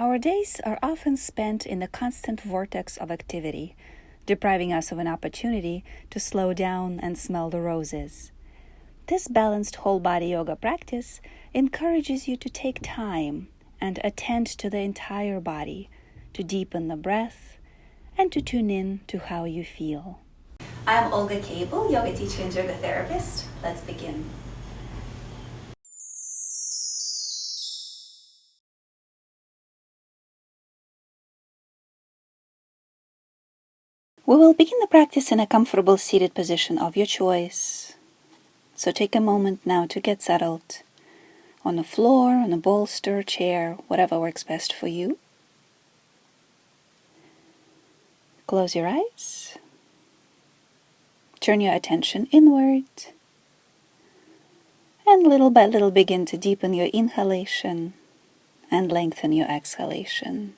Our days are often spent in the constant vortex of activity, depriving us of an opportunity to slow down and smell the roses. This balanced whole-body yoga practice encourages you to take time and attend to the entire body, to deepen the breath, and to tune in to how you feel. I'm Olga Cable, yoga teacher and yoga therapist. Let's begin. We will begin the practice in a comfortable seated position of your choice. So take a moment now to get settled on the floor, on a bolster, chair, whatever works best for you. Close your eyes. Turn your attention inward. And little by little begin to deepen your inhalation and lengthen your exhalation.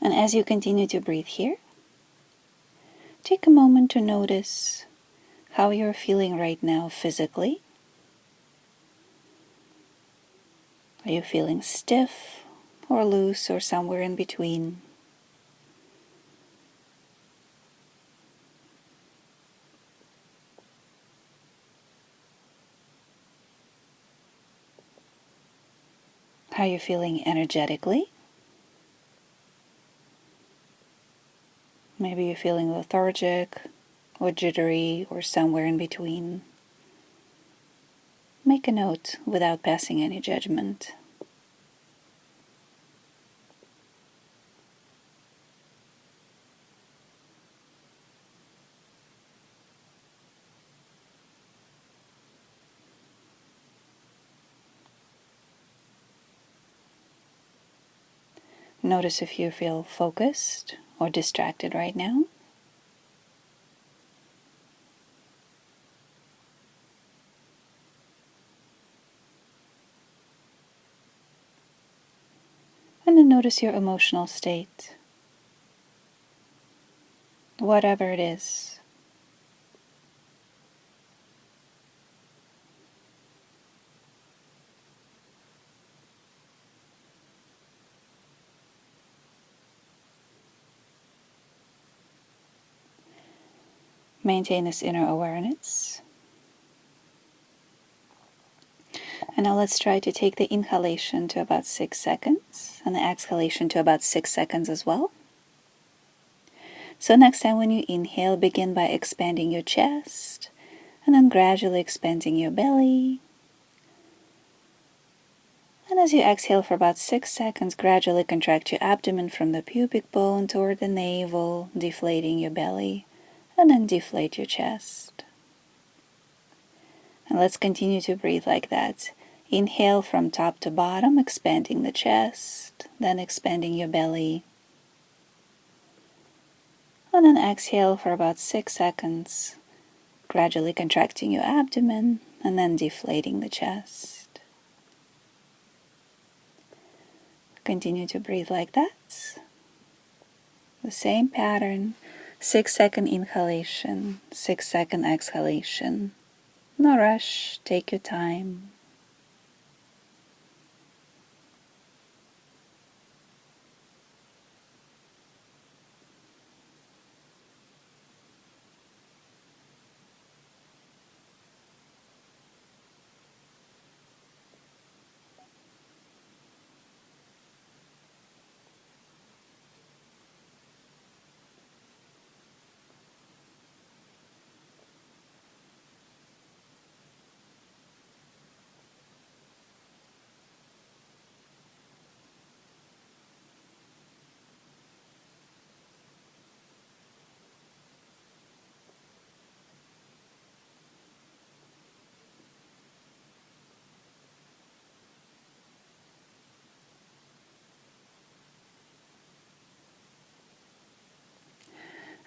And as you continue to breathe here, take a moment to notice how you're feeling right now physically. Are you feeling stiff or loose or somewhere in between? How are you feeling energetically? Maybe you're feeling lethargic or jittery or somewhere in between. Make a note without passing any judgment. Notice if you feel focused or distracted right now. And then notice your emotional state, whatever it is. Maintain this inner awareness. And now let's try to take the inhalation to about 6 seconds and the exhalation to about 6 seconds as well. So next time when you inhale, begin by expanding your chest and then gradually expanding your belly. And as you exhale for about 6 seconds, gradually contract your abdomen from the pubic bone toward the navel, deflating your belly, and then deflate your chest. And let's continue to breathe like that. Inhale from top to bottom, expanding the chest, then expanding your belly. And then exhale for about 6 seconds, gradually contracting your abdomen and then deflating the chest. Continue to breathe like that. The same pattern, 6-second inhalation, 6-second exhalation. No rush, take your time.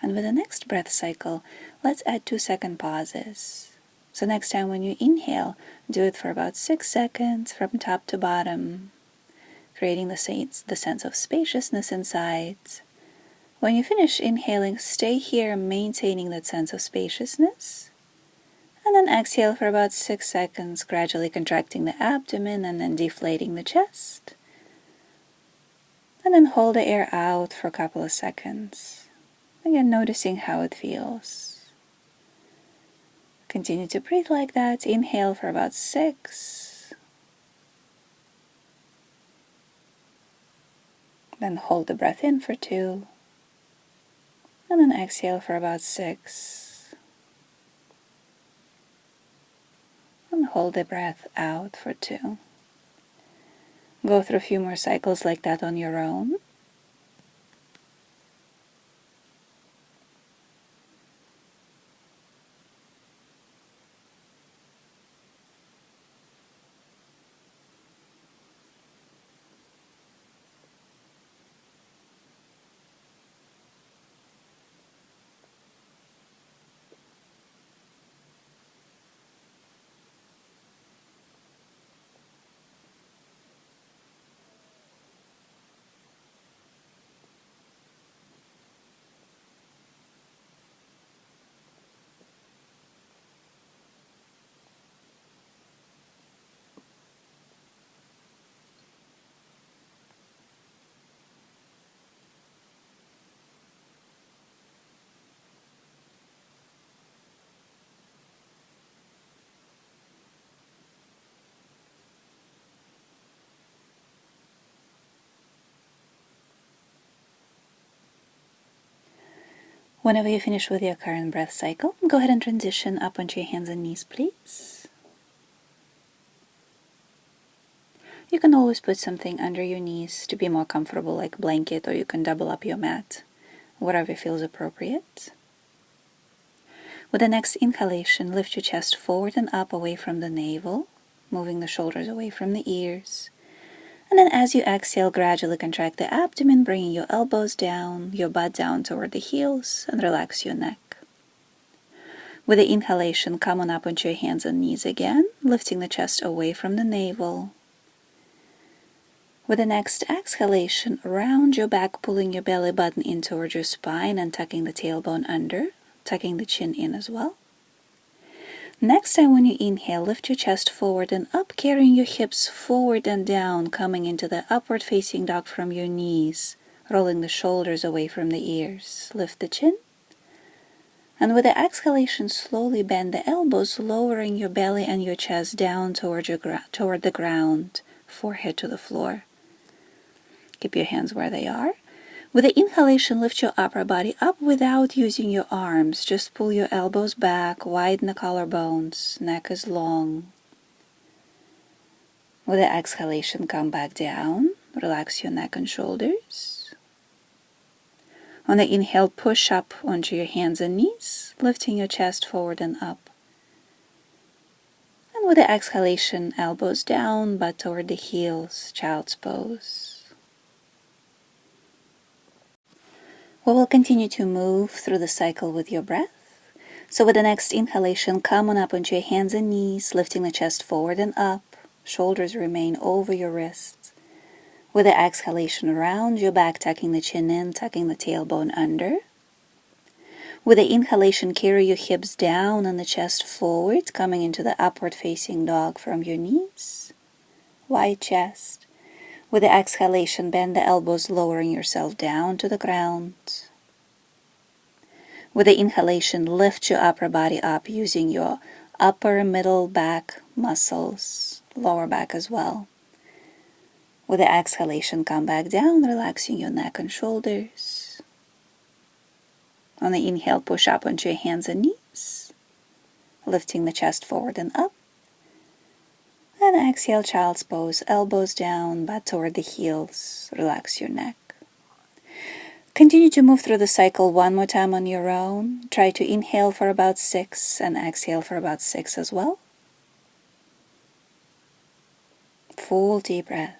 And with the next breath cycle, let's add 2-second pauses. So next time when you inhale, do it for about 6 seconds from top to bottom, creating the sense of spaciousness inside. When you finish inhaling, stay here maintaining that sense of spaciousness. And then exhale for about 6 seconds, gradually contracting the abdomen and then deflating the chest. And then hold the air out for a couple of seconds. Again, noticing how it feels. Continue to breathe like that. Inhale for about 6. Then hold the breath in for 2. And then exhale for about 6. And hold the breath out for 2. Go through a few more cycles like that on your own. Whenever you finish with your current breath cycle, go ahead and transition up onto your hands and knees, please. You can always put something under your knees to be more comfortable, like a blanket, or you can double up your mat, whatever feels appropriate. With the next inhalation, lift your chest forward and up away from the navel, moving the shoulders away from the ears. And then as you exhale, gradually contract the abdomen, bringing your elbows down, your butt down toward the heels, and relax your neck. With the inhalation, come on up onto your hands and knees again, lifting the chest away from the navel. With the next exhalation, round your back, pulling your belly button in towards your spine and tucking the tailbone under, tucking the chin in as well. Next time when you inhale, lift your chest forward and up, carrying your hips forward and down, coming into the upward facing dog from your knees, rolling the shoulders away from the ears. Lift the chin. And with the exhalation, slowly bend the elbows, lowering your belly and your chest down toward the ground, forehead to the floor. Keep your hands where they are. With the inhalation, lift your upper body up without using your arms. Just pull your elbows back, widen the collarbones, neck is long. With the exhalation, come back down, relax your neck and shoulders. On the inhale, push up onto your hands and knees, lifting your chest forward and up. And with the exhalation, elbows down, butt toward the heels, child's pose. We will continue to move through the cycle with your breath. So with the next inhalation, come on up onto your hands and knees, lifting the chest forward and up. Shoulders remain over your wrists. With the exhalation, round your back, tucking the chin in, tucking the tailbone under. With the inhalation, carry your hips down and the chest forward, coming into the upward facing dog from your knees. Wide chest. With the exhalation, bend the elbows, lowering yourself down to the ground. With the inhalation, lift your upper body up using your upper middle back muscles, lower back as well. With the exhalation, come back down, relaxing your neck and shoulders. On the inhale, push up onto your hands and knees, lifting the chest forward and up. And exhale, child's pose, elbows down, butt toward the heels, relax your neck. Continue to move through the cycle one more time on your own. Try to inhale for about 6 and exhale for about 6 as well. Full deep breath.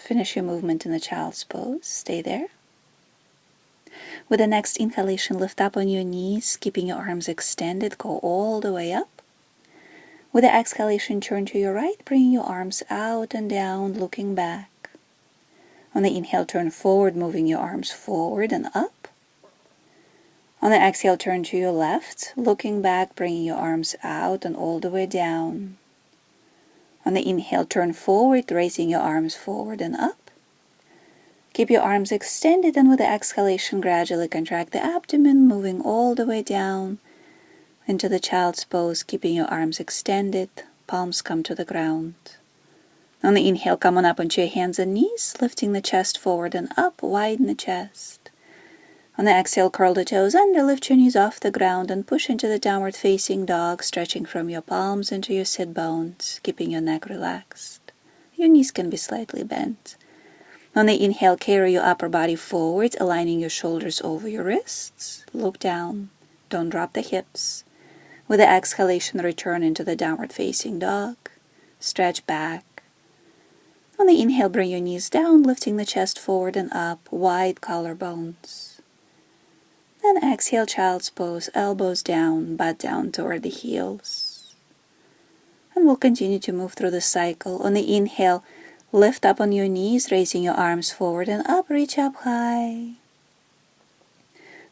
Finish your movement in the child's pose. Stay there. With the next inhalation, lift up on your knees, keeping your arms extended. Go all the way up. With the exhalation, turn to your right, bringing your arms out and down, looking back. On the inhale, turn forward, moving your arms forward and up. On the exhale, turn to your left, looking back, bringing your arms out and all the way down. On the inhale, turn forward, raising your arms forward and up. Keep your arms extended, and with the exhalation, gradually contract the abdomen, moving all the way down into the child's pose, keeping your arms extended, palms come to the ground. On the inhale, come on up onto your hands and knees, lifting the chest forward and up, widen the chest. On the exhale, curl the toes under, lift your knees off the ground and push into the downward facing dog, stretching from your palms into your sit bones, keeping your neck relaxed. Your knees can be slightly bent. On the inhale, carry your upper body forward, aligning your shoulders over your wrists. Look down. Don't drop the hips. With the exhalation, return into the downward facing dog. Stretch back. On the inhale, bring your knees down, lifting the chest forward and up, wide collarbones. Then exhale, child's pose, elbows down, butt down toward the heels. And we'll continue to move through the cycle. On the inhale, lift up on your knees, raising your arms forward and up, reach up high.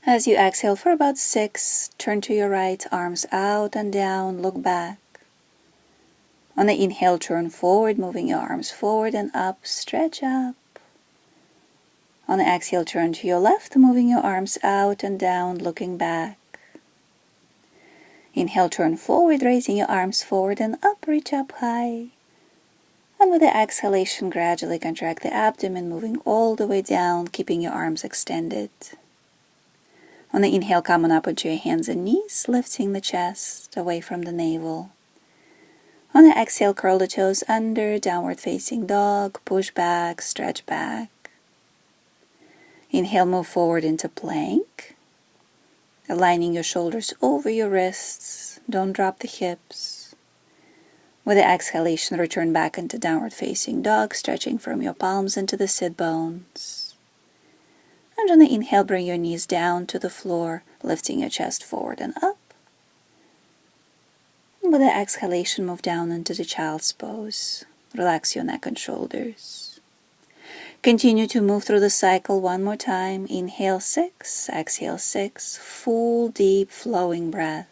As you exhale for about 6, turn to your right, arms out and down, look back. On the inhale, turn forward, moving your arms forward and up, stretch up. On the exhale, turn to your left, moving your arms out and down, looking back. Inhale, turn forward, raising your arms forward and up, reach up high. And with the exhalation, gradually contract the abdomen, moving all the way down, keeping your arms extended. On the inhale, come on up onto your hands and knees, lifting the chest away from the navel. On the exhale, curl the toes under, downward facing dog, push back, stretch back. Inhale, move forward into plank, aligning your shoulders over your wrists. Don't drop the hips. With the exhalation, return back into downward facing dog, stretching from your palms into the sit bones. And on the inhale, bring your knees down to the floor, lifting your chest forward and up. And with the exhalation, move down into the child's pose. Relax your neck and shoulders. Continue to move through the cycle one more time. Inhale 6, exhale 6, full, deep, flowing breath.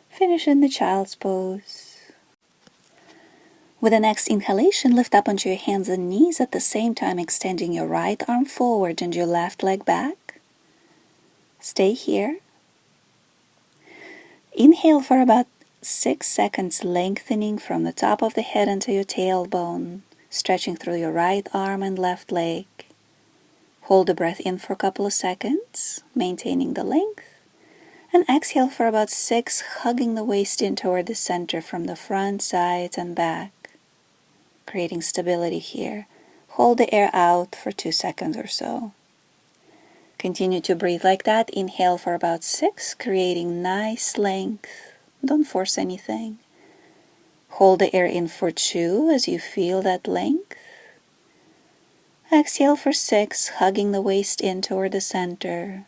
Finish in the child's pose. With the next inhalation, lift up onto your hands and knees, at the same time extending your right arm forward and your left leg back. Stay here. Inhale for about 6 seconds, lengthening from the top of the head into your tailbone, stretching through your right arm and left leg. Hold the breath in for a couple of seconds, maintaining the length. And exhale for about 6, hugging the waist in toward the center from the front, sides, and back, creating stability here. Hold the air out for 2 seconds or so. Continue to breathe like that. Inhale for about 6, creating nice length. Don't force anything. Hold the air in for 2 as you feel that length. Exhale for 6, hugging the waist in toward the center.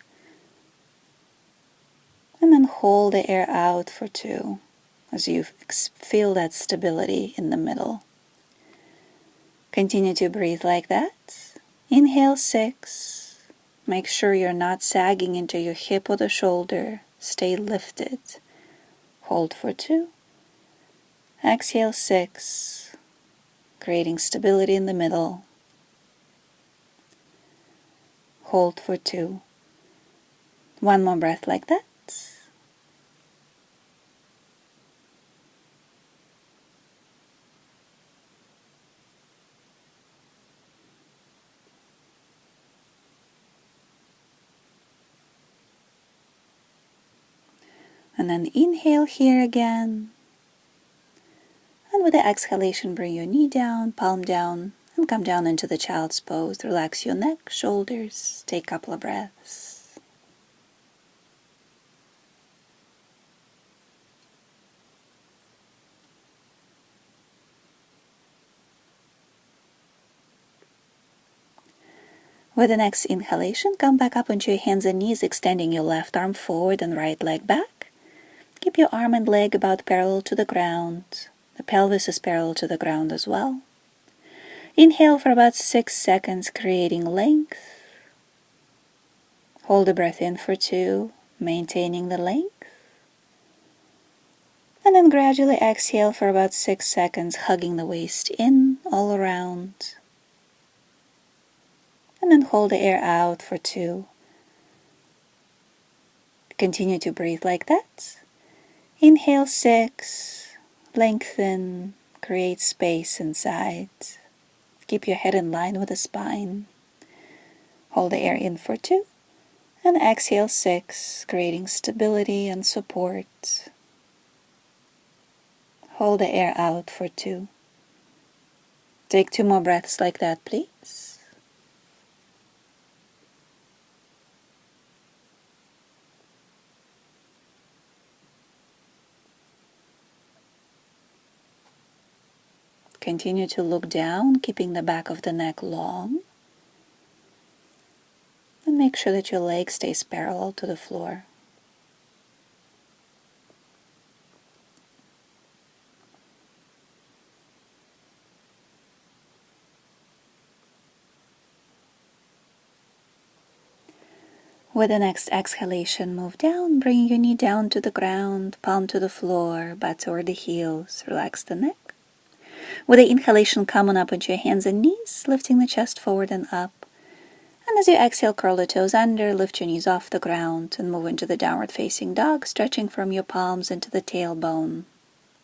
hold the air out for 2 as you feel that stability in the middle. Continue to breathe like that. Inhale 6. Make sure you're not sagging into your hip or the shoulder. Stay lifted. Hold for 2. Exhale 6. Creating stability in the middle. Hold for 2. One more breath like that. And then inhale here again. And with the exhalation, bring your knee down, palm down, and come down into the child's pose. Relax your neck, shoulders. Take a couple of breaths. With the next inhalation, come back up onto your hands and knees, extending your left arm forward and right leg back. Keep your arm and leg about parallel to the ground. The pelvis is parallel to the ground as well. Inhale for about 6 seconds, creating length. Hold the breath in for 2, maintaining the length. And then gradually exhale for about 6 seconds, hugging the waist in all around. And then hold the air out for 2. Continue to breathe like that. Inhale 6, lengthen, create space inside. Keep your head in line with the spine. Hold the air in for 2, and exhale 6, creating stability and support. Hold the air out for 2. Take 2 more breaths like that, please. Continue to look down, keeping the back of the neck long. And make sure that your leg stays parallel to the floor. With the next exhalation, move down, bringing your knee down to the ground, palm to the floor, butt toward the heels. Relax the neck. With the inhalation, come on up onto your hands and knees, lifting the chest forward and up. And as you exhale, curl the toes under, lift your knees off the ground, and move into the downward facing dog, stretching from your palms into the tailbone.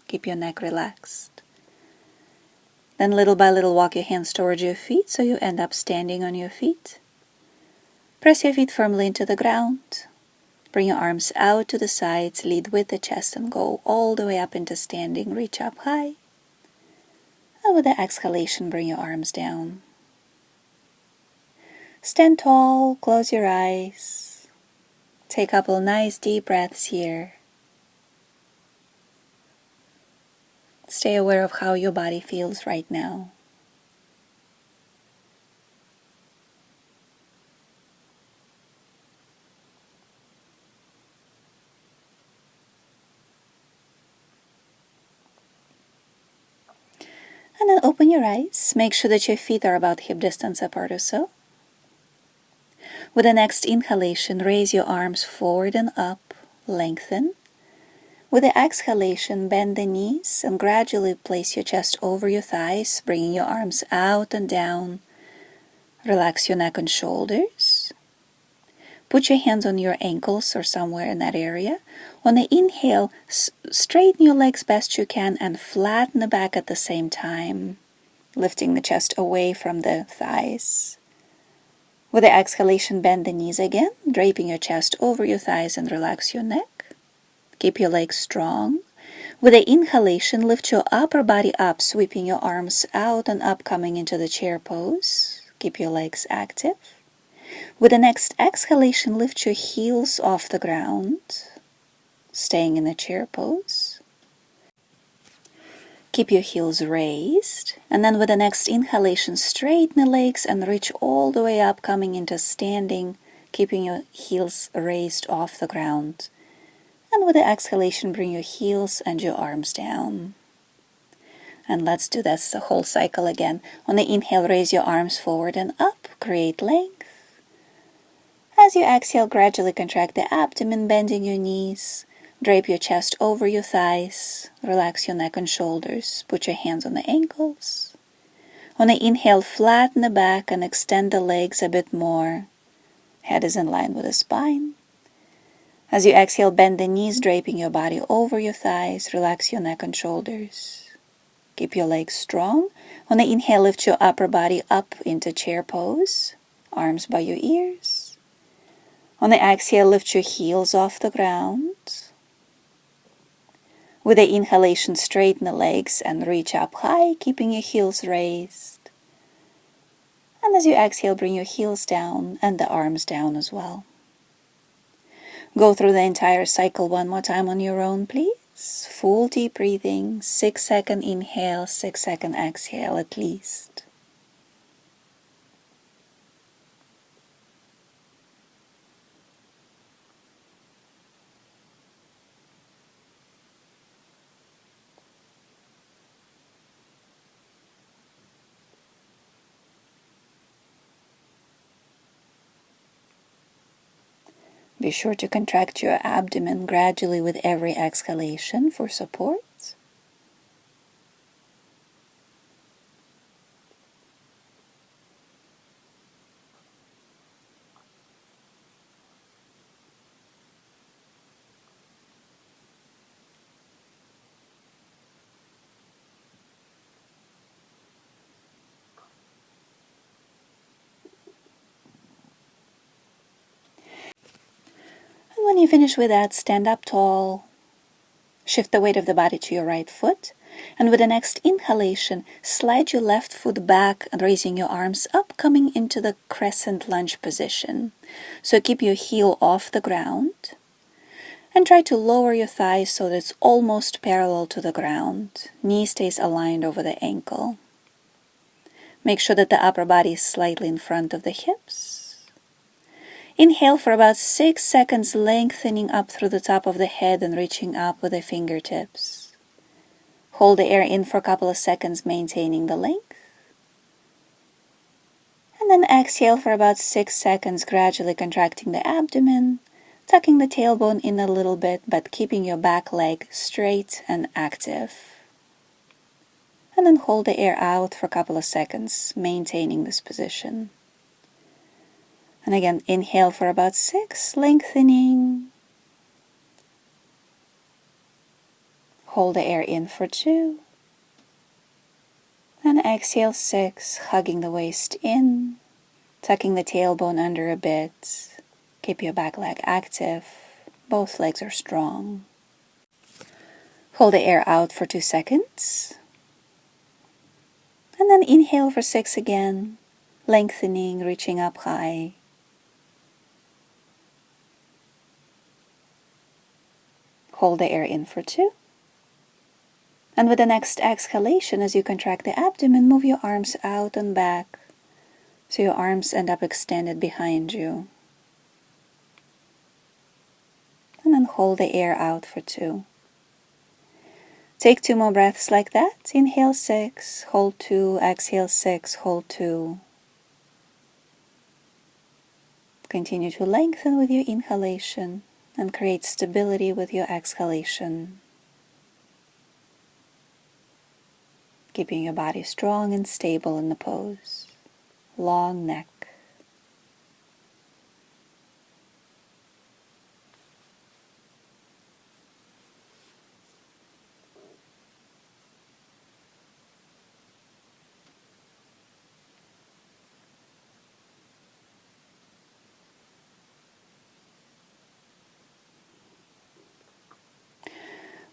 Keep your neck relaxed. Then little by little, walk your hands towards your feet so you end up standing on your feet. Press your feet firmly into the ground. Bring your arms out to the sides, lead with the chest, and go all the way up into standing. Reach up high. And with the exhalation, bring your arms down. Stand tall, close your eyes. Take a couple nice deep breaths here. Stay aware of how your body feels right now. And then open your eyes. Make sure that your feet are about hip distance apart or so. With the next inhalation, raise your arms forward and up, lengthen. With the exhalation, bend the knees and gradually place your chest over your thighs, bringing your arms out and down. Relax your neck and shoulders. Put your hands on your ankles or somewhere in that area. On the inhale, straighten your legs best you can and flatten the back at the same time, lifting the chest away from the thighs. With the exhalation, bend the knees again, draping your chest over your thighs and relax your neck. Keep your legs strong. With the inhalation, lift your upper body up, sweeping your arms out and up, coming into the chair pose. Keep your legs active. With the next exhalation, lift your heels off the ground, staying in the chair pose. Keep your heels raised, and then with the next inhalation, straighten the legs and reach all the way up, coming into standing, keeping your heels raised off the ground. And with the exhalation, bring your heels and your arms down. And let's do this the whole cycle again. On the inhale, raise your arms forward and up, create length. As you exhale, gradually contract the abdomen, bending your knees. Drape your chest over your thighs. Relax your neck and shoulders. Put your hands on the ankles. On the inhale, flatten the back and extend the legs a bit more. Head is in line with the spine. As you exhale, bend the knees, draping your body over your thighs. Relax your neck and shoulders. Keep your legs strong. On the inhale, lift your upper body up into chair pose. Arms by your ears. On the exhale, lift your heels off the ground. With the inhalation, straighten the legs and reach up high, keeping your heels raised. And as you exhale, bring your heels down and the arms down as well. Go through the entire cycle one more time on your own, please. Full deep breathing, 6-second inhale, 6-second exhale at least. Be sure to contract your abdomen gradually with every exhalation for support. And when you finish with that, stand up tall. Shift the weight of the body to your right foot. And with the next inhalation, slide your left foot back and raising your arms up, coming into the crescent lunge position. So keep your heel off the ground. And try to lower your thighs so that it's almost parallel to the ground. Knee stays aligned over the ankle. Make sure that the upper body is slightly in front of the hips. Inhale for about 6 seconds, lengthening up through the top of the head and reaching up with the fingertips. Hold the air in for a couple of seconds, maintaining the length. And then exhale for about 6 seconds, gradually contracting the abdomen, tucking the tailbone in a little bit, but keeping your back leg straight and active. And then hold the air out for a couple of seconds, maintaining this position. And again, inhale for about 6, lengthening. Hold the air in for 2. And exhale 6, hugging the waist in, tucking the tailbone under a bit. Keep your back leg active. Both legs are strong. Hold the air out for 2 seconds. And then inhale for 6 again, lengthening, reaching up high. Hold the air in for 2. And with the next exhalation, as you contract the abdomen, move your arms out and back, so your arms end up extended behind you. And then hold the air out for 2. Take 2 more breaths like that. Inhale 6, hold 2, exhale 6, hold 2. Continue to lengthen with your inhalation and create stability with your exhalation. Keeping your body strong and stable in the pose. Long neck.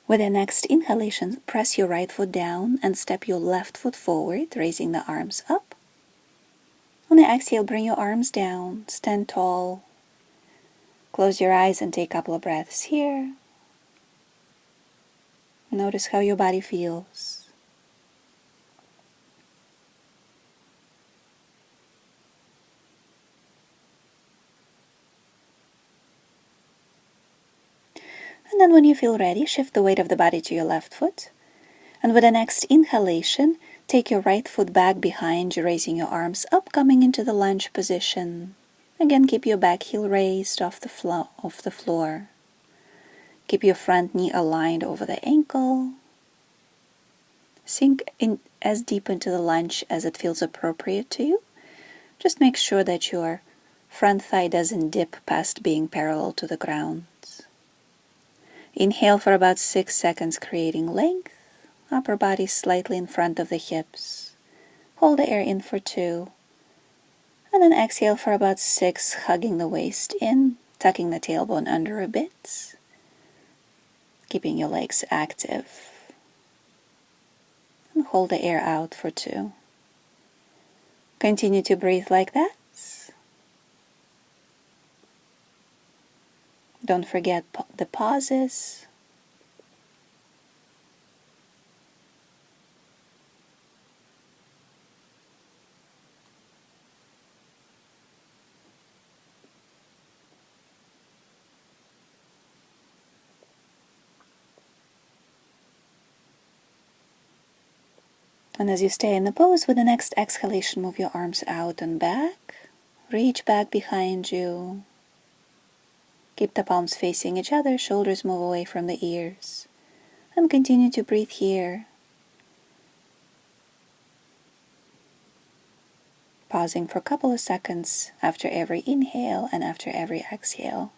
With the next inhalation, press your right foot down and step your left foot forward, raising the arms up. On the exhale, bring your arms down, stand tall. Close your eyes and take a couple of breaths here. Notice how your body feels. And And then when you feel ready, shift the weight of the body to your left foot. And with the next inhalation, take your right foot back behind you, raising your arms up, coming into the lunge position. Again, keep your back heel raised off the floor. Keep your front knee aligned over the ankle. Sink in as deep into the lunge as it feels appropriate to you. Just make sure that your front thigh doesn't dip past being parallel to the ground. Inhale for about 6 seconds, creating length. Upper body slightly in front of the hips. Hold the air in for 2. And then exhale for about 6, hugging the waist in, tucking the tailbone under a bit. Keeping your legs active. And hold the air out for 2. Continue to breathe like that. Don't forget the pauses. And as you stay in the pose, with the next exhalation, move your arms out and back. Reach back behind you. Keep the palms facing each other, shoulders move away from the ears. And continue to breathe here. Pausing for a couple of seconds after every inhale and after every exhale.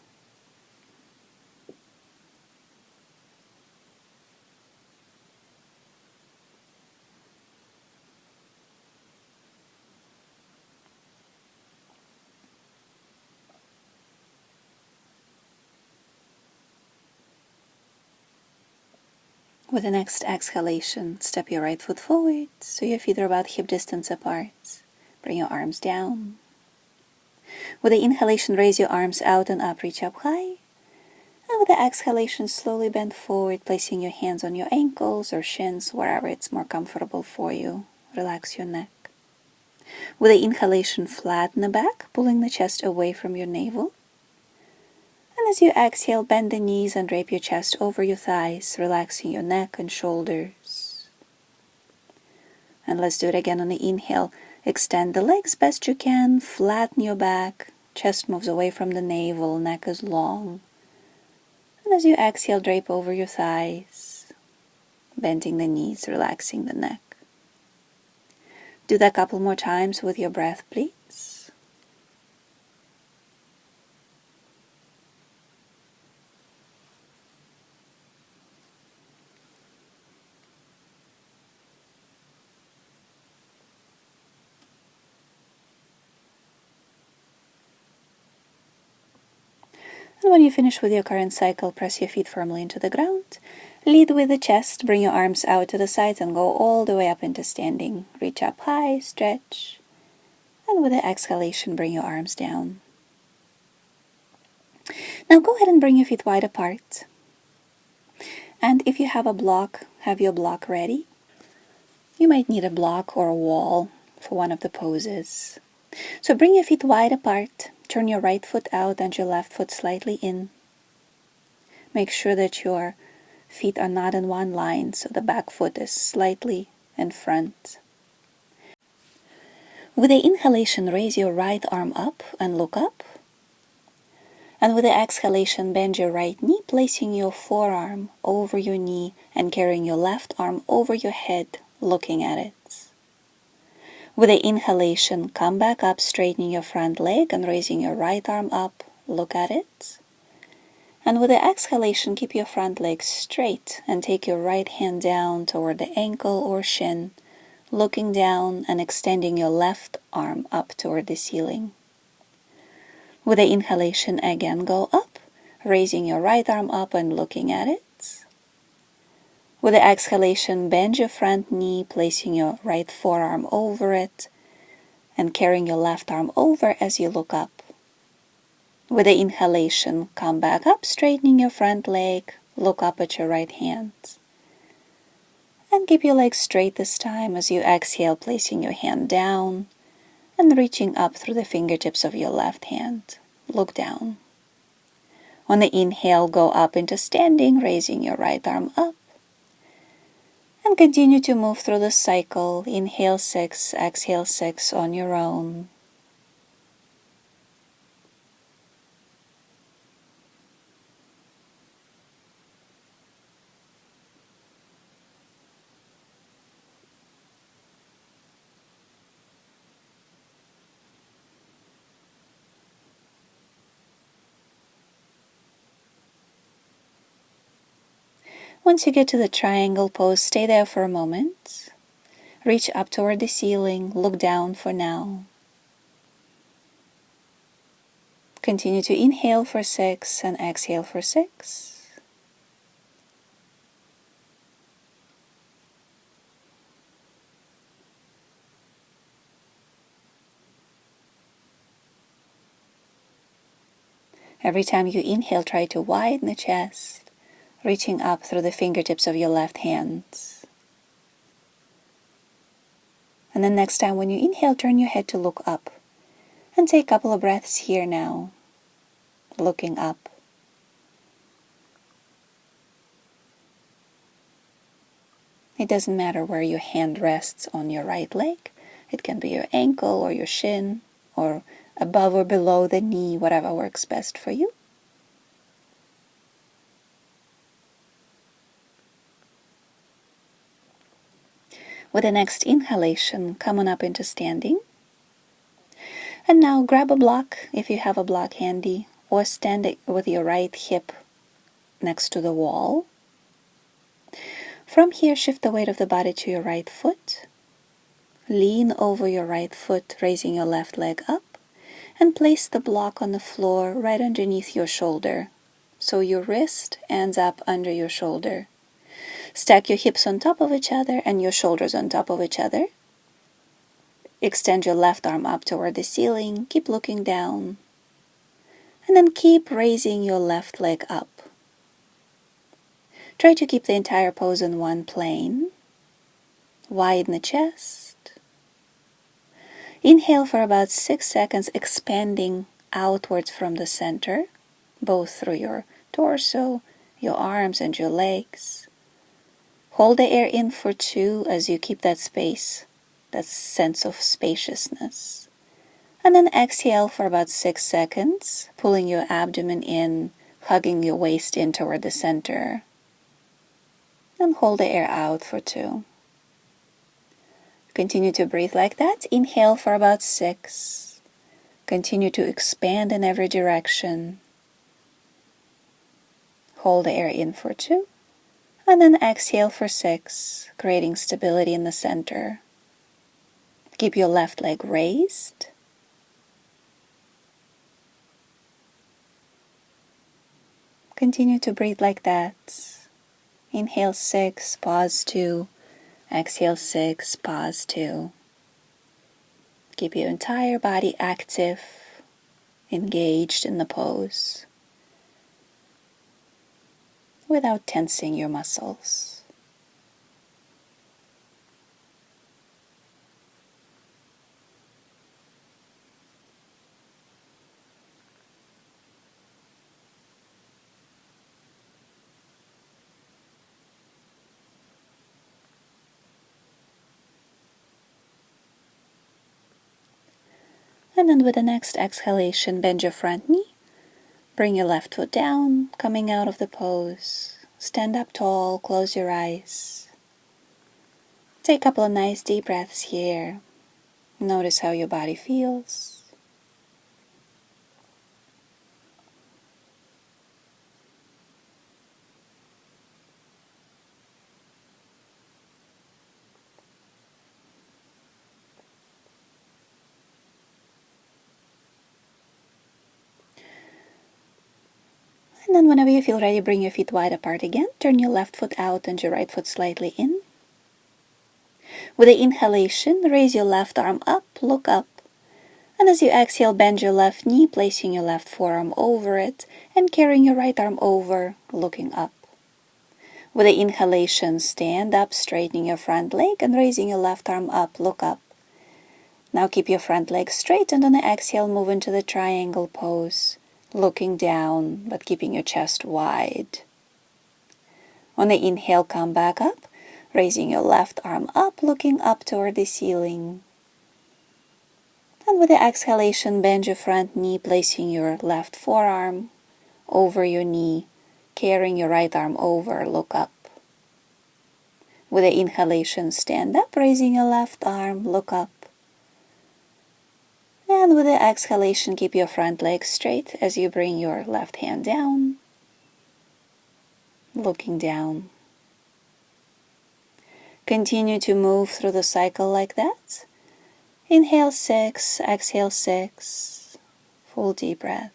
With the next exhalation, step your right foot forward so your feet are about hip distance apart. Bring your arms down. With the inhalation, raise your arms out and up, reach up high. And with the exhalation, slowly bend forward, placing your hands on your ankles or shins, wherever it's more comfortable for you. Relax your neck. With the inhalation, flatten the back, pulling the chest away from your navel. And as you exhale, bend the knees and drape your chest over your thighs, relaxing your neck and shoulders. And let's do it again on the inhale. Extend the legs best you can, flatten your back, chest moves away from the navel, neck is long. And as you exhale, drape over your thighs, bending the knees, relaxing the neck. Do that a couple more times with your breath, please. And when you finish with your current cycle, press your feet firmly into the ground. Lead with the chest, bring your arms out to the sides and go all the way up into standing. Reach up high, stretch. And with the exhalation, bring your arms down. Now go ahead and bring your feet wide apart. And if you have a block, have your block ready. You might need a block or a wall for one of the poses. So bring your feet wide apart. Turn your right foot out and your left foot slightly in. Make sure that your feet are not in one line, so the back foot is slightly in front. With the inhalation, raise your right arm up and look up. And with the exhalation, bend your right knee, placing your forearm over your knee and carrying your left arm over your head, looking at it. With the inhalation, come back up, straightening your front leg and raising your right arm up, look at it. And with the exhalation, keep your front leg straight and take your right hand down toward the ankle or shin, looking down and extending your left arm up toward the ceiling. With the inhalation, again go up, raising your right arm up and looking at it. With the exhalation, bend your front knee, placing your right forearm over it and carrying your left arm over as you look up. With the inhalation, come back up, straightening your front leg, look up at your right hand. And keep your legs straight this time as you exhale, placing your hand down and reaching up through the fingertips of your left hand. Look down. On the inhale, go up into standing, raising your right arm up. And continue to move through the cycle. Inhale 6, exhale 6 on your own. Once you get to the triangle pose, stay there for a moment. Reach up toward the ceiling, look down for now. Continue to inhale for 6 and exhale for 6. Every time you inhale, try to widen the chest, reaching up through the fingertips of your left hands. And then next time when you inhale, turn your head to look up. And take a couple of breaths here now, looking up. It doesn't matter where your hand rests on your right leg. It can be your ankle or your shin, or above or below the knee, whatever works best for you. With the next inhalation, come on up into standing. And now grab a block if you have a block handy, or stand with your right hip next to the wall. From here, shift the weight of the body to your right foot. Lean over your right foot, raising your left leg up, and place the block on the floor right underneath your shoulder, so your wrist ends up under your shoulder. Stack your hips on top of each other and your shoulders on top of each other. Extend your left arm up toward the ceiling, keep looking down, and then keep raising your left leg up. Try to keep the entire pose in one plane. Widen the chest. Inhale for about 6 seconds, expanding outwards from the center, both through your torso, your arms, and your legs. Hold the air in for 2 as you keep that space, that sense of spaciousness. And then exhale for about 6 seconds, pulling your abdomen in, hugging your waist in toward the center. And hold the air out for 2. Continue to breathe like that. Inhale for about 6. Continue to expand in every direction. Hold the air in for 2. And then exhale for 6, creating stability in the center. Keep your left leg raised. Continue to breathe like that. Inhale 6, pause 2. Exhale 6, pause 2. Keep your entire body active, engaged in the pose, without tensing your muscles. And then with the next exhalation, bend your front knee. Bring your left foot down, coming out of the pose. Stand up tall, close your eyes. Take a couple of nice deep breaths here. Notice how your body feels. And then whenever you feel ready, bring your feet wide apart again. Turn your left foot out and your right foot slightly in. With the inhalation, raise your left arm up, look up. And as you exhale, bend your left knee, placing your left forearm over it and carrying your right arm over, looking up. With the inhalation, stand up, straightening your front leg and raising your left arm up, look up. Now keep your front leg straight and on the exhale, move into the triangle pose. looking down but keeping your chest wide. On the inhale, come back up, raising your left arm up, looking up toward the ceiling. And with the exhalation, bend your front knee, placing your left forearm over your knee, carrying your right arm over, look up. With the inhalation, stand up, raising your left arm, look up. And with the exhalation, keep your front leg straight as you bring your left hand down, looking down. Continue to move through the cycle like that. Inhale 6, exhale 6, full deep breath.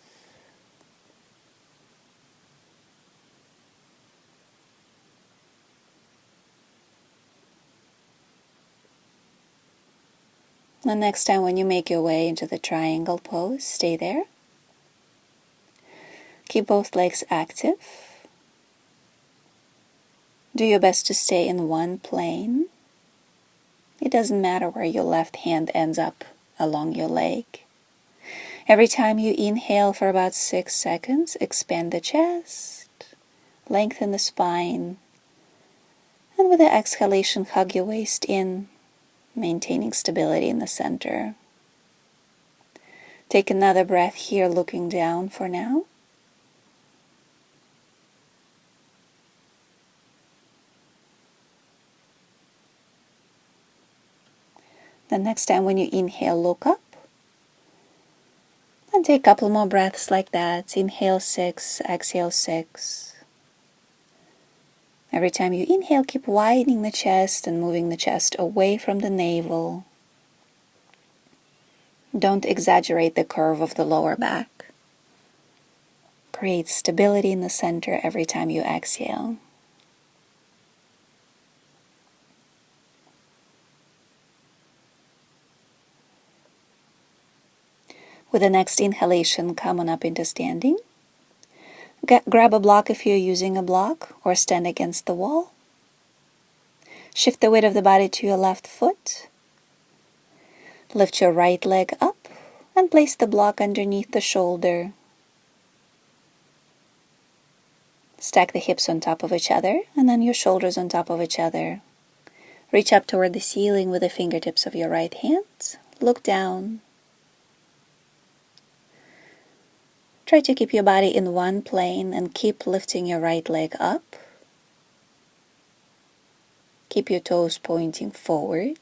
The next time when you make your way into the triangle pose, stay there. Keep both legs active. Do your best to stay in one plane. It doesn't matter where your left hand ends up along your leg. Every time you inhale for about 6 seconds, expand the chest, lengthen the spine, and with the exhalation, hug your waist in, maintaining stability in the center. Take another breath here, looking down for now. The next time when you inhale, look up. And take a couple more breaths like that. Inhale 6, exhale 6. Every time you inhale, keep widening the chest and moving the chest away from the navel. Don't exaggerate the curve of the lower back. Create stability in the center every time you exhale. With the next inhalation, come on up into standing. Grab a block if you're using a block, or stand against the wall. Shift the weight of the body to your left foot. Lift your right leg up and place the block underneath the shoulder. Stack the hips on top of each other and then your shoulders on top of each other. Reach up toward the ceiling with the fingertips of your right hand. Look down. Try to keep your body in one plane and keep lifting your right leg up. Keep your toes pointing forward.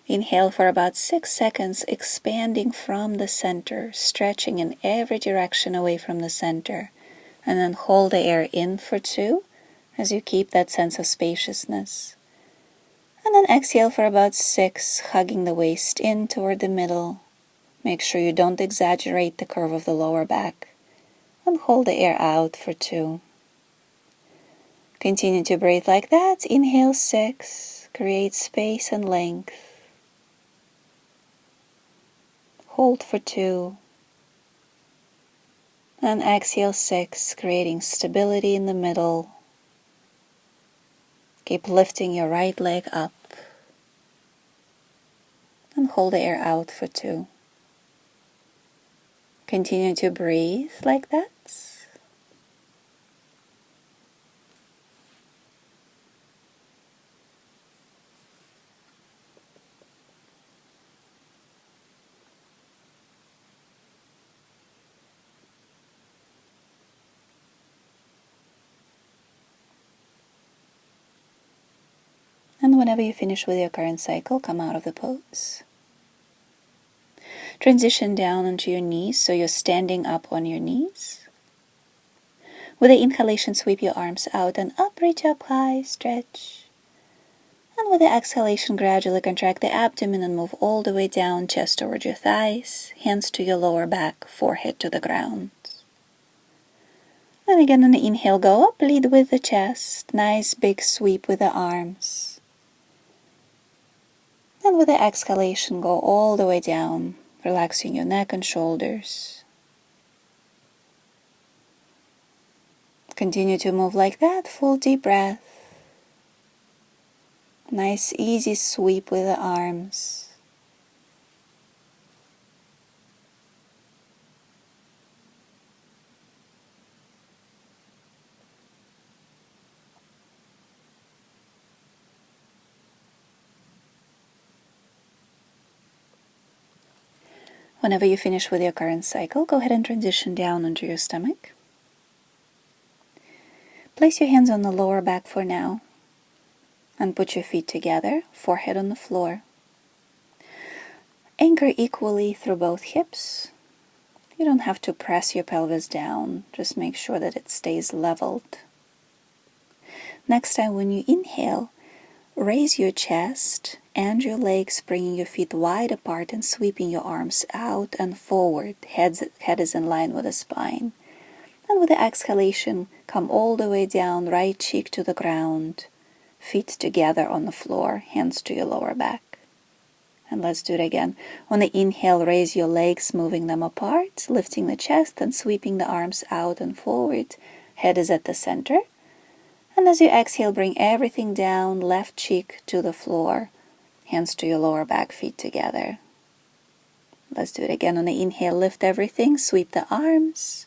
Inhale for about 6 seconds, expanding from the center, stretching in every direction away from the center. And then hold the air in for 2 as you keep that sense of spaciousness. And then exhale for about 6, hugging the waist in toward the middle. Make sure you don't exaggerate the curve of the lower back. And hold the air out for 2. Continue to breathe like that. Inhale 6. Create space and length. Hold for 2. And exhale 6, creating stability in the middle. Keep lifting your right leg up. And hold the air out for 2. Continue to breathe like that. And whenever you finish with your current cycle, come out of the pose. Transition down onto your knees so you're standing up on your knees. With the inhalation, sweep your arms out and up, reach up high, stretch. And with the exhalation, gradually contract the abdomen and move all the way down, chest toward your thighs, hands to your lower back, forehead to the ground. And again on the inhale, go up, lead with the chest, nice big sweep with the arms. And with the exhalation, go all the way down, relaxing your neck and shoulders. Continue to move like that, full deep breath. Nice easy sweep with the arms. Whenever you finish with your current cycle, go ahead and transition down onto your stomach. Place your hands on the lower back for now and put your feet together, forehead on the floor. Anchor equally through both hips. You don't have to press your pelvis down, just make sure that it stays leveled. Next time when you inhale, raise your chest and your legs, bringing your feet wide apart and sweeping your arms out and forward. Head is in line with the spine. And with the exhalation, come all the way down, right cheek to the ground, feet together on the floor, hands to your lower back. And let's do it again. On the inhale, raise your legs, moving them apart, lifting the chest and sweeping the arms out and forward. Head is at the center. And as you exhale, bring everything down, left cheek to the floor, hands to your lower back, feet together. Let's do it again. On the inhale, lift everything, sweep the arms,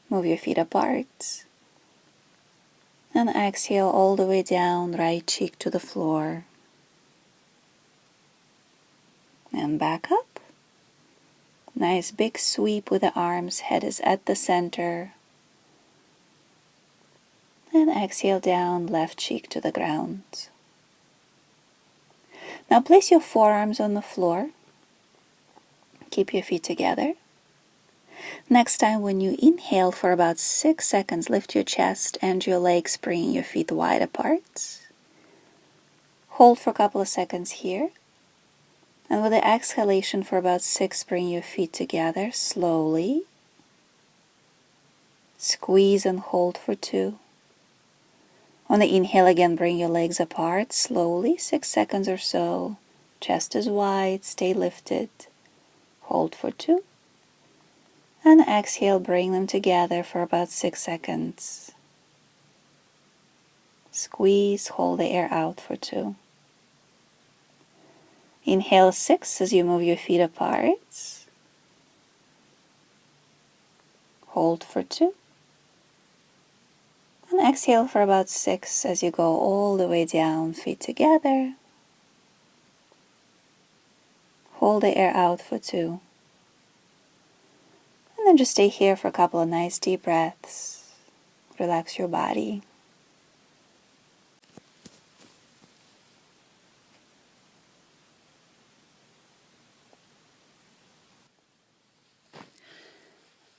move your feet apart. And exhale all the way down, right cheek to the floor. And back up. Nice big sweep with the arms, head is at the center. And exhale down, left cheek to the ground. Now place your forearms on the floor. Keep your feet together. Next time when you inhale for about 6 seconds, lift your chest and your legs, bringing your feet wide apart. Hold for a couple of seconds here. And with the exhalation for about 6, bring your feet together slowly. Squeeze and hold for 2. On the inhale again, bring your legs apart slowly, 6 seconds or so. Chest is wide, stay lifted. Hold for 2. And exhale, bring them together for about 6 seconds. Squeeze, hold the air out for 2. Inhale 6 as you move your feet apart. Hold for 2. And exhale for about 6 as you go all the way down, feet together. Hold the air out for 2. And then just stay here for a couple of nice deep breaths. Relax your body.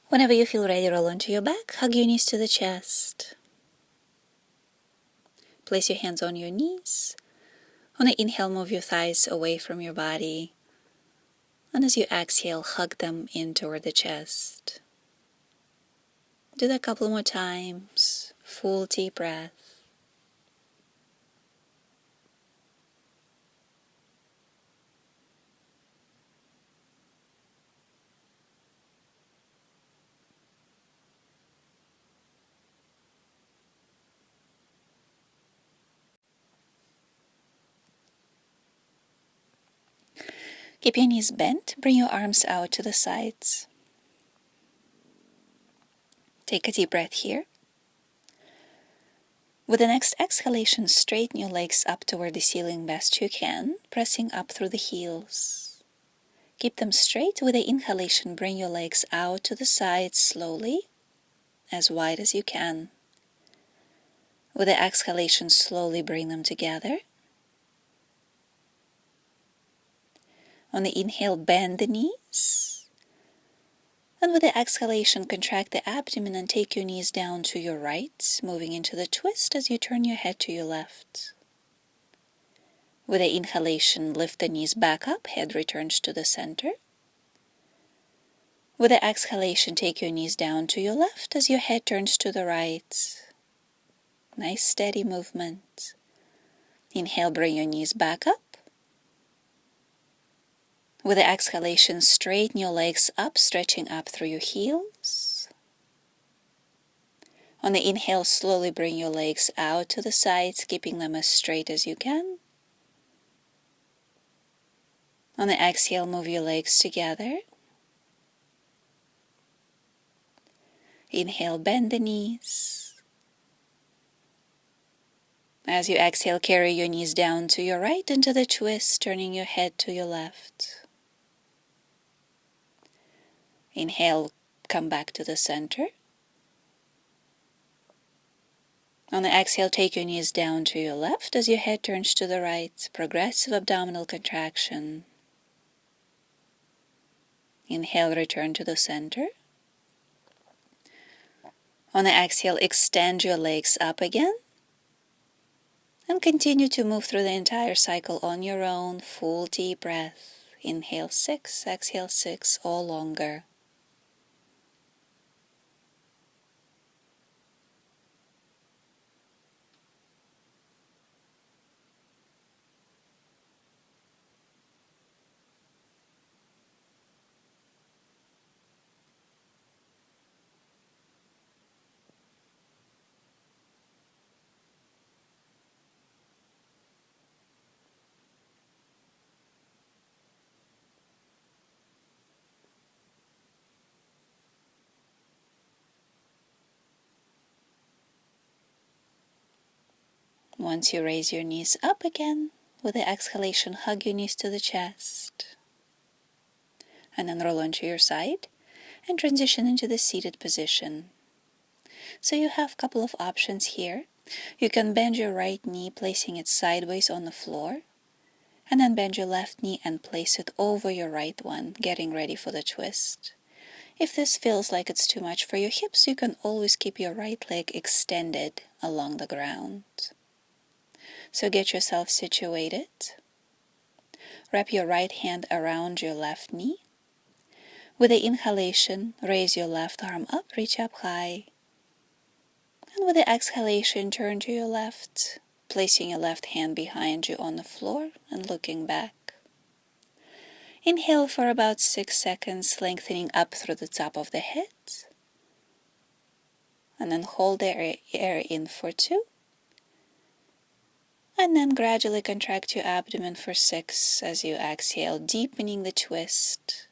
Whenever you feel ready, roll onto your back, hug your knees to the chest. Place your hands on your knees. On the inhale, move your thighs away from your body. And as you exhale, hug them in toward the chest. Do that a couple more times. Full deep breath. Keep your knees bent. Bring your arms out to the sides. Take a deep breath here. With the next exhalation, straighten your legs up toward the ceiling best you can, pressing up through the heels. Keep them straight. With the inhalation, bring your legs out to the sides slowly, as wide as you can. With the exhalation, slowly bring them together. On the inhale, bend the knees. And with the exhalation, contract the abdomen and take your knees down to your right, moving into the twist as you turn your head to your left. With the inhalation, lift the knees back up, head returns to the center. With the exhalation, take your knees down to your left as your head turns to the right. Nice steady movement. Inhale, bring your knees back up. With the exhalation, straighten your legs up, stretching up through your heels. On the inhale, slowly bring your legs out to the sides, keeping them as straight as you can. On the exhale, move your legs together. Inhale, bend the knees. As you exhale, carry your knees down to your right into the twist, turning your head to your left. Inhale, come back to the center. On the exhale, take your knees down to your left as your head turns to the right. Progressive abdominal contraction. Inhale, return to the center. On the exhale, extend your legs up again. And continue to move through the entire cycle on your own. Full deep breath. Inhale 6, exhale 6, or longer. Once you raise your knees up again, with the exhalation, hug your knees to the chest. And then roll onto your side and transition into the seated position. So you have a couple of options here. You can bend your right knee, placing it sideways on the floor, and then bend your left knee and place it over your right one, getting ready for the twist. If this feels like it's too much for your hips, you can always keep your right leg extended along the ground. So get yourself situated. Wrap your right hand around your left knee. With the inhalation, raise your left arm up, reach up high. And with the exhalation, turn to your left, placing your left hand behind you on the floor and looking back. Inhale for about 6 seconds, lengthening up through the top of the head. And then hold the air in for 2. And then gradually contract your abdomen for 6 as you exhale, deepening the twist,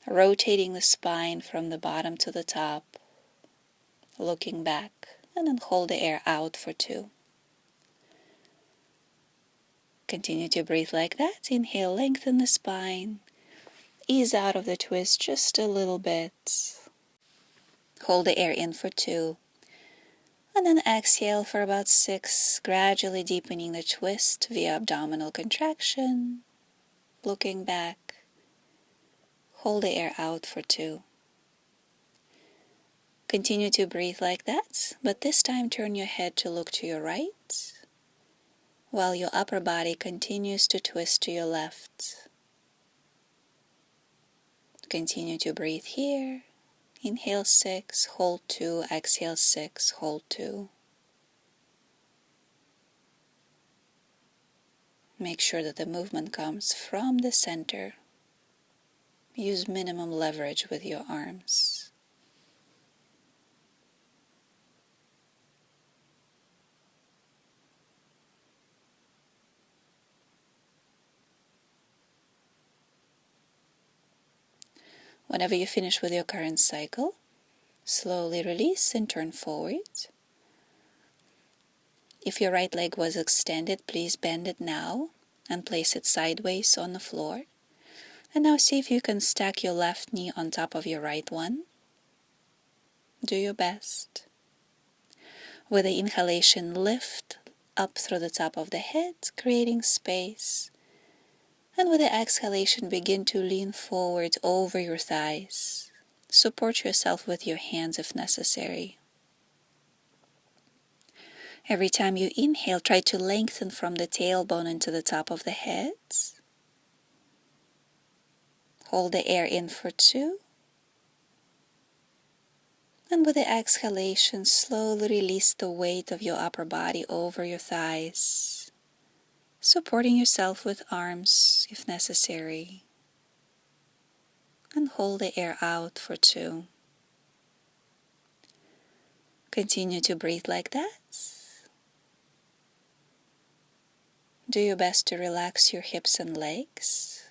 rotating the spine from the bottom to the top, looking back, and then hold the air out for 2. Continue to breathe like that. Inhale, lengthen the spine, ease out of the twist just a little bit. Hold the air in for 2. And then exhale for about 6, gradually deepening the twist via abdominal contraction, looking back. Hold the air out for 2. Continue to breathe like that, but this time turn your head to look to your right, while your upper body continues to twist to your left. Continue to breathe here. Inhale 6, hold 2, exhale 6, hold 2. Make sure that the movement comes from the center. Use minimum leverage with your arms. Whenever you finish with your current cycle, slowly release and turn forward. If your right leg was extended, please bend it now and place it sideways on the floor. And now see if you can stack your left knee on top of your right one. Do your best. With the inhalation, lift up through the top of the head, creating space. And with the exhalation, begin to lean forward over your thighs. Support yourself with your hands if necessary. Every time you inhale, try to lengthen from the tailbone into the top of the head. Hold the air in for 2. And with the exhalation, slowly release the weight of your upper body over your thighs, supporting yourself with arms if necessary. And hold the air out for 2. Continue to breathe like that. Do your best to relax your hips and legs.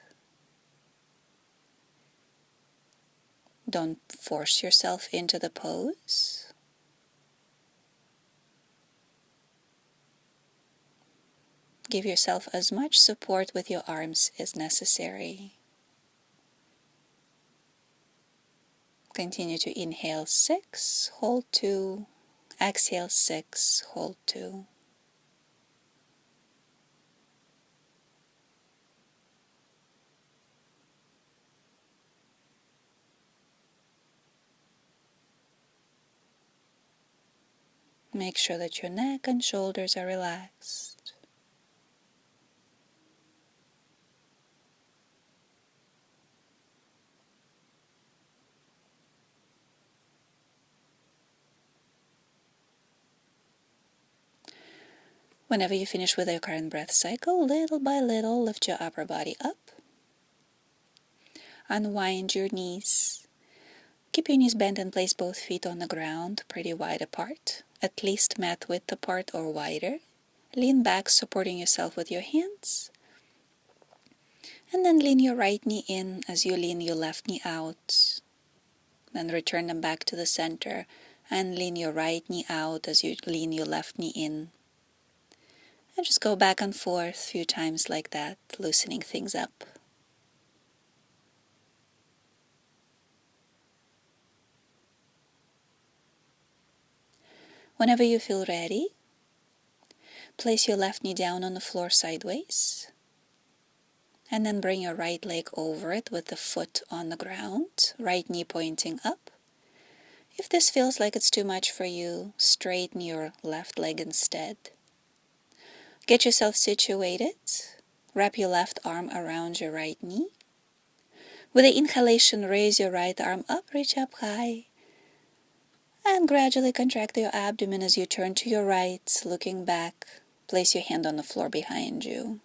Don't force yourself into the pose. Give yourself as much support with your arms as necessary. Continue to inhale 6, hold 2, exhale 6, hold 2. Make sure that your neck and shoulders are relaxed. Whenever you finish with your current breath cycle, little by little, lift your upper body up. Unwind your knees. Keep your knees bent and place both feet on the ground, pretty wide apart, at least mat width apart or wider. Lean back, supporting yourself with your hands. And then lean your right knee in as you lean your left knee out. Then return them back to the center and lean your right knee out as you lean your left knee in. And just go back and forth a few times like that, loosening things up. Whenever you feel ready, place your left knee down on the floor sideways. And then bring your right leg over it with the foot on the ground, right knee pointing up. If this feels like it's too much for you, straighten your left leg instead. Get yourself situated. Wrap your left arm around your right knee. With the inhalation, raise your right arm up, reach up high. And gradually contract your abdomen as you turn to your right, looking back. Place your hand on the floor behind you.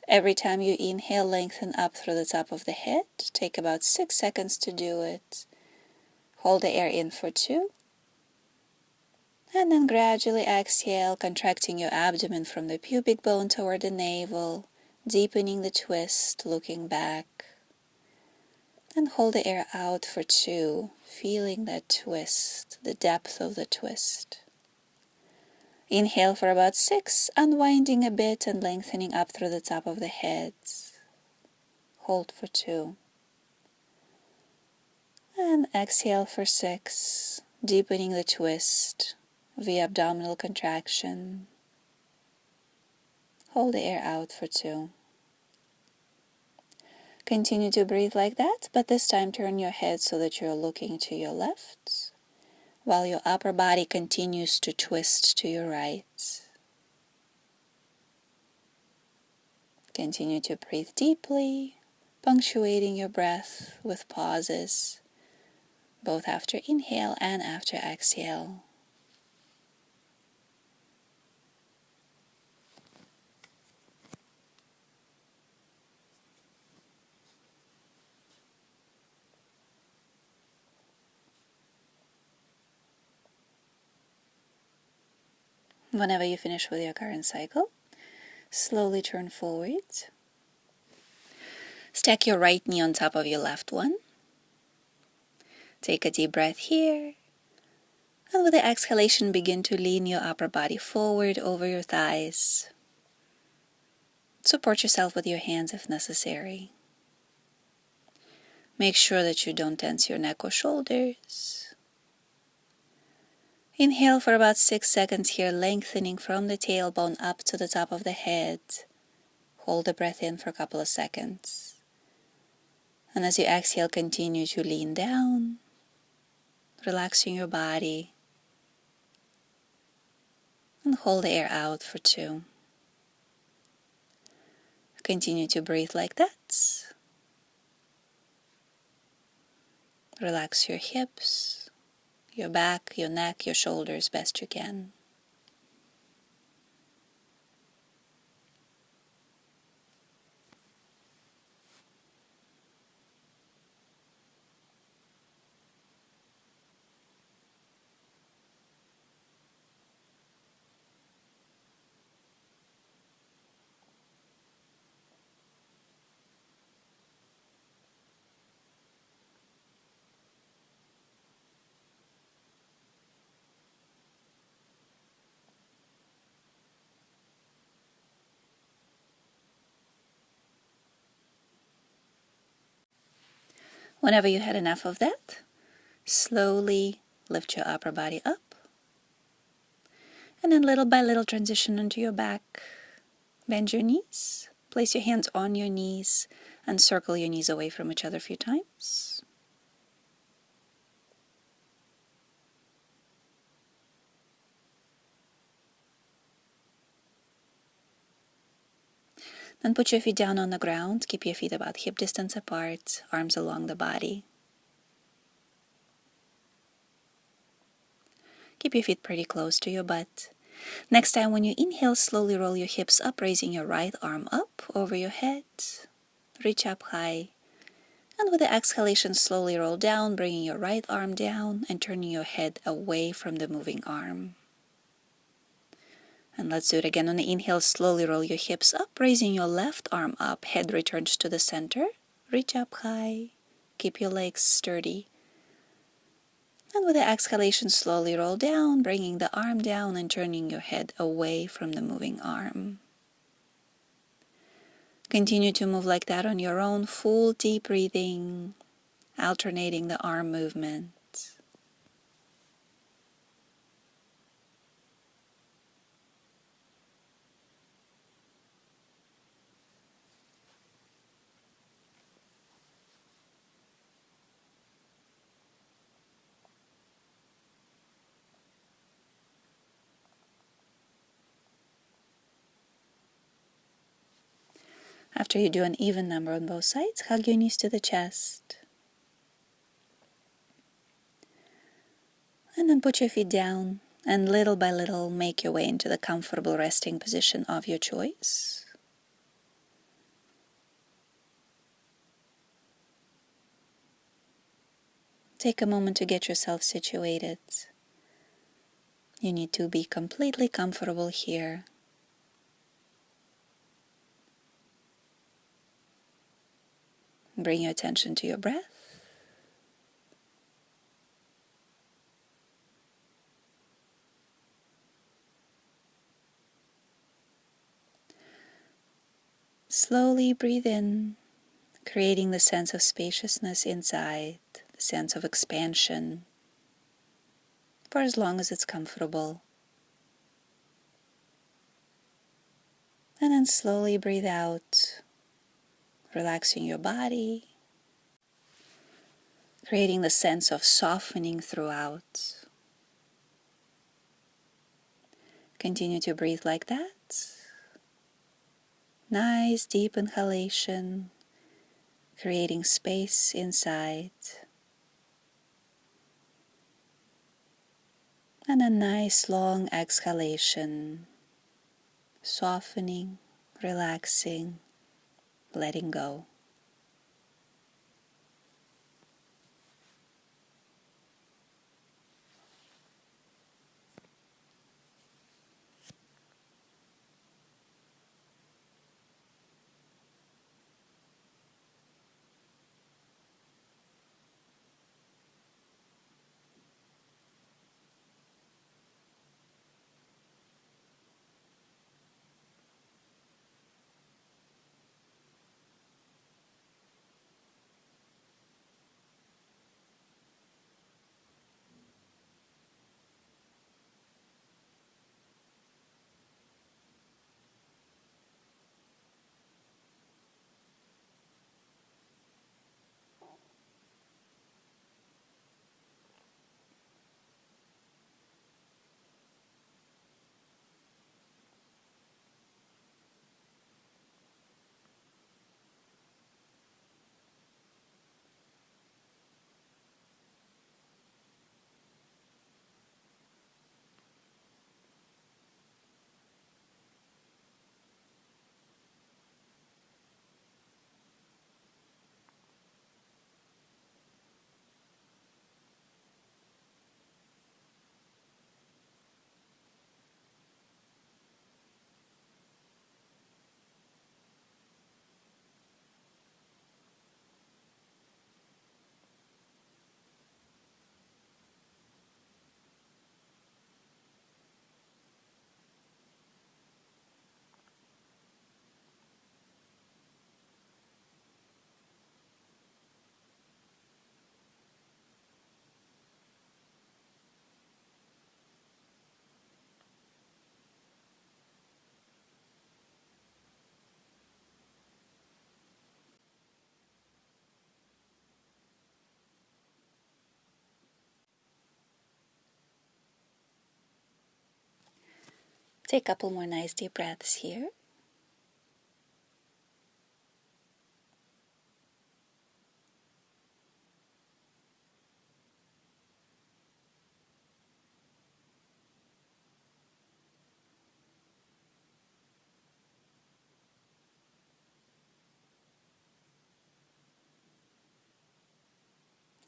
Every time you inhale, lengthen up through the top of the head. Take about 6 seconds to do it. Hold the air in for 2. And then gradually exhale, contracting your abdomen from the pubic bone toward the navel, deepening the twist, looking back. And hold the air out for 2, feeling that twist, the depth of the twist. Inhale for about 6, unwinding a bit and lengthening up through the top of the head. Hold for 2. And exhale for 6, deepening the twist via abdominal contraction. Hold the air out for 2. Continue to breathe like that, but this time turn your head so that you're looking to your left, while your upper body continues to twist to your right. Continue to breathe deeply, punctuating your breath with pauses, both after inhale and after exhale. Whenever you finish with your current cycle, slowly turn forward. Stack your right knee on top of your left one. Take a deep breath here. And with the exhalation, begin to lean your upper body forward over your thighs. Support yourself with your hands if necessary. Make sure that you don't tense your neck or shoulders. Inhale for about 6 seconds here, lengthening from the tailbone up to the top of the head. Hold the breath in for a couple of seconds. And as you exhale, continue to lean down, relaxing your body. And hold the air out for 2. Continue to breathe like that. Relax your hips, your back, your neck, your shoulders best you can. Whenever you had enough of that, slowly lift your upper body up. And then little by little transition into your back. Bend your knees. Place your hands on your knees and circle your knees away from each other a few times. Then put your feet down on the ground. Keep your feet about hip distance apart, arms along the body. Keep your feet pretty close to your butt. Next time when you inhale, slowly roll your hips up, raising your right arm up over your head. Reach up high. And with the exhalation, slowly roll down, bringing your right arm down and turning your head away from the moving arm. And let's do it again. On the inhale, slowly roll your hips up, raising your left arm up. Head returns to the center. Reach up high. Keep your legs sturdy. And with the exhalation, slowly roll down, bringing the arm down and turning your head away from the moving arm. Continue to move like that on your own, full deep breathing, alternating the arm movement. After you do an even number on both sides, hug your knees to the chest. And then put your feet down and little by little make your way into the comfortable resting position of your choice. Take a moment to get yourself situated. You need to be completely comfortable here. Bring your attention to your breath. Slowly breathe in, creating the sense of spaciousness inside, the sense of expansion, for as long as it's comfortable. And then slowly breathe out, relaxing your body, creating the sense of softening throughout. Continue to breathe like that. Nice deep inhalation, creating space inside. And a nice long exhalation, softening, relaxing, letting go. Take a couple more nice deep breaths here.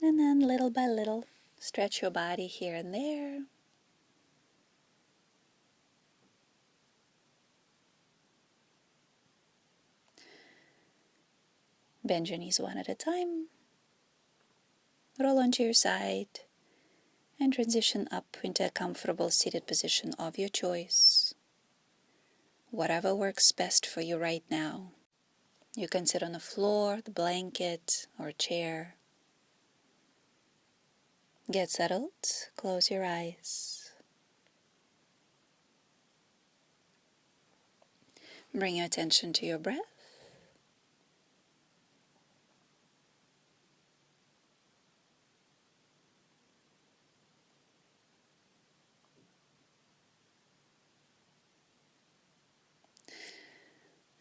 And then little by little, stretch your body here and there. Bend your knees one at a time. Roll onto your side and transition up into a comfortable seated position of your choice. Whatever works best for you right now. You can sit on the floor, the blanket, or a chair. Get settled, close your eyes. Bring your attention to your breath.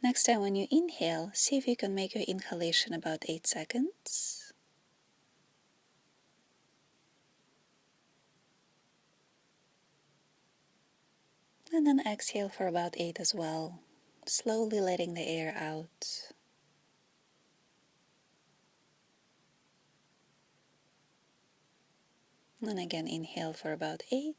Next time when you inhale, see if you can make your inhalation about 8 seconds. And then exhale for about 8 as well, slowly letting the air out. And again, inhale for about 8.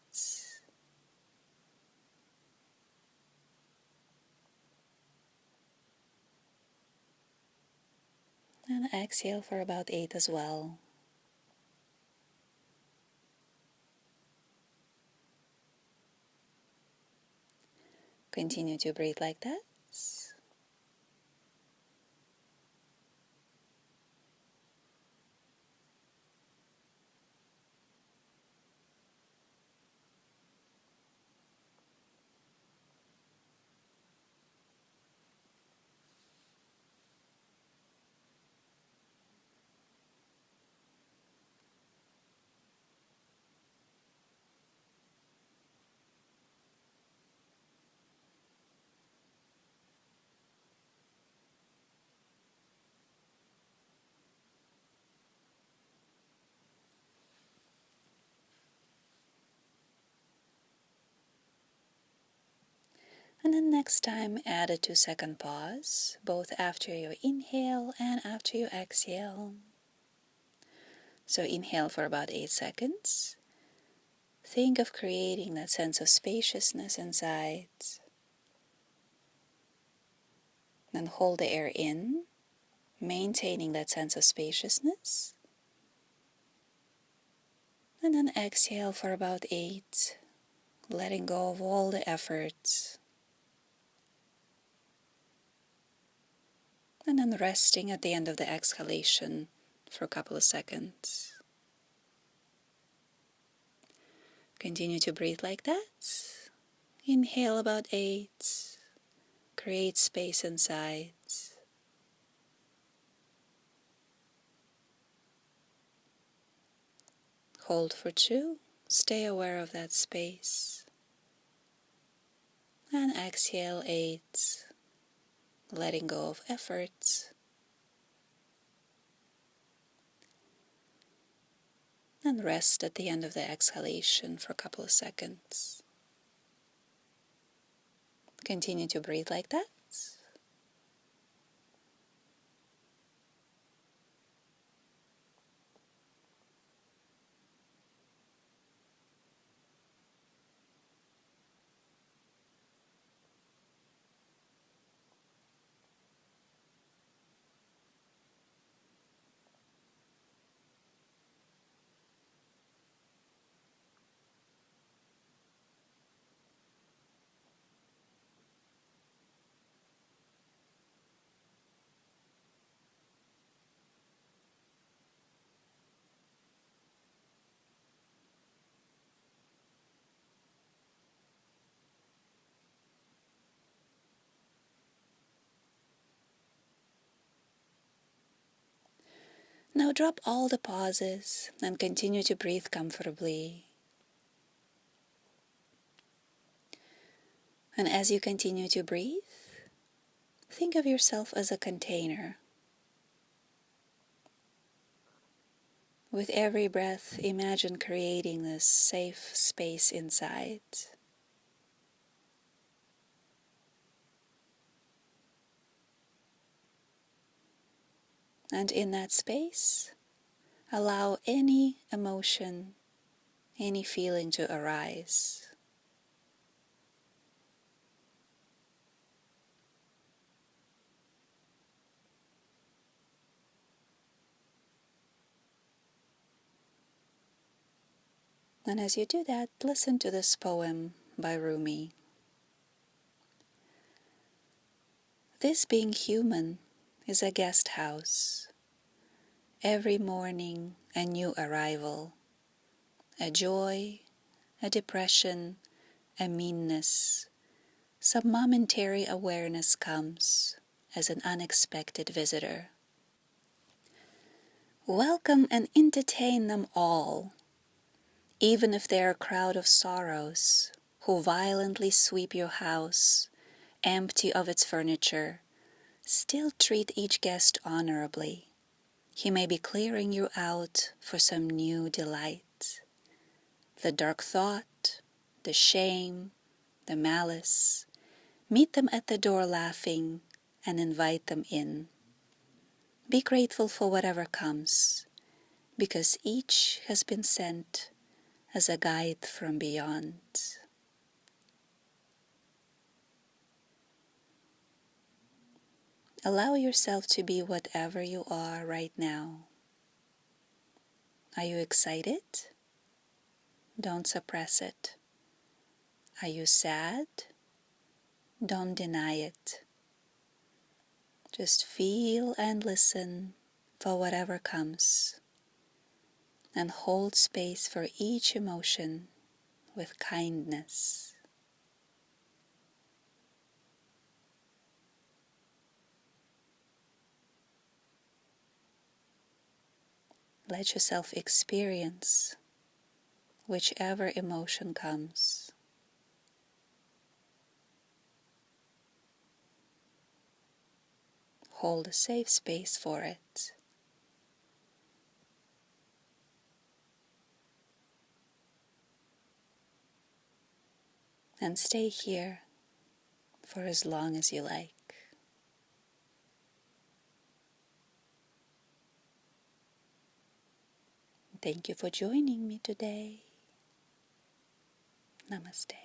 And exhale for about 8 as well. Continue to breathe like that. And then next time, add a 2-second pause, both after your inhale and after you exhale. So inhale for about 8 seconds. Think of creating that sense of spaciousness inside. Then hold the air in, maintaining that sense of spaciousness. And then exhale for about 8, letting go of all the efforts. And then resting at the end of the exhalation for a couple of seconds. Continue to breathe like that. Inhale about 8. Create space inside. Hold for 2. Stay aware of that space. And exhale 8. Letting go of efforts. And rest at the end of the exhalation for a couple of seconds. Continue to breathe like that. Now drop all the pauses and continue to breathe comfortably. And as you continue to breathe, think of yourself as a container. With every breath, imagine creating this safe space inside. And in that space, allow any emotion, any feeling to arise. And as you do that, listen to this poem by Rumi. This being human is a guest house. Every morning a new arrival, a joy, a depression, a meanness. Some momentary awareness comes as an unexpected visitor. Welcome and entertain them all, even if they're a crowd of sorrows who violently sweep your house, empty of its furniture. Still treat each guest honorably. He may be clearing you out for some new delight. The dark thought, the shame, the malice, meet them at the door laughing and invite them in. Be grateful for whatever comes, because each has been sent as a guide from beyond. Allow yourself to be whatever you are right now. Are you excited? Don't suppress it. Are you sad? Don't deny it. Just feel and listen for whatever comes, and hold space for each emotion with kindness. Let yourself experience whichever emotion comes. Hold a safe space for it. And stay here for as long as you like. Thank you for joining me today. Namaste.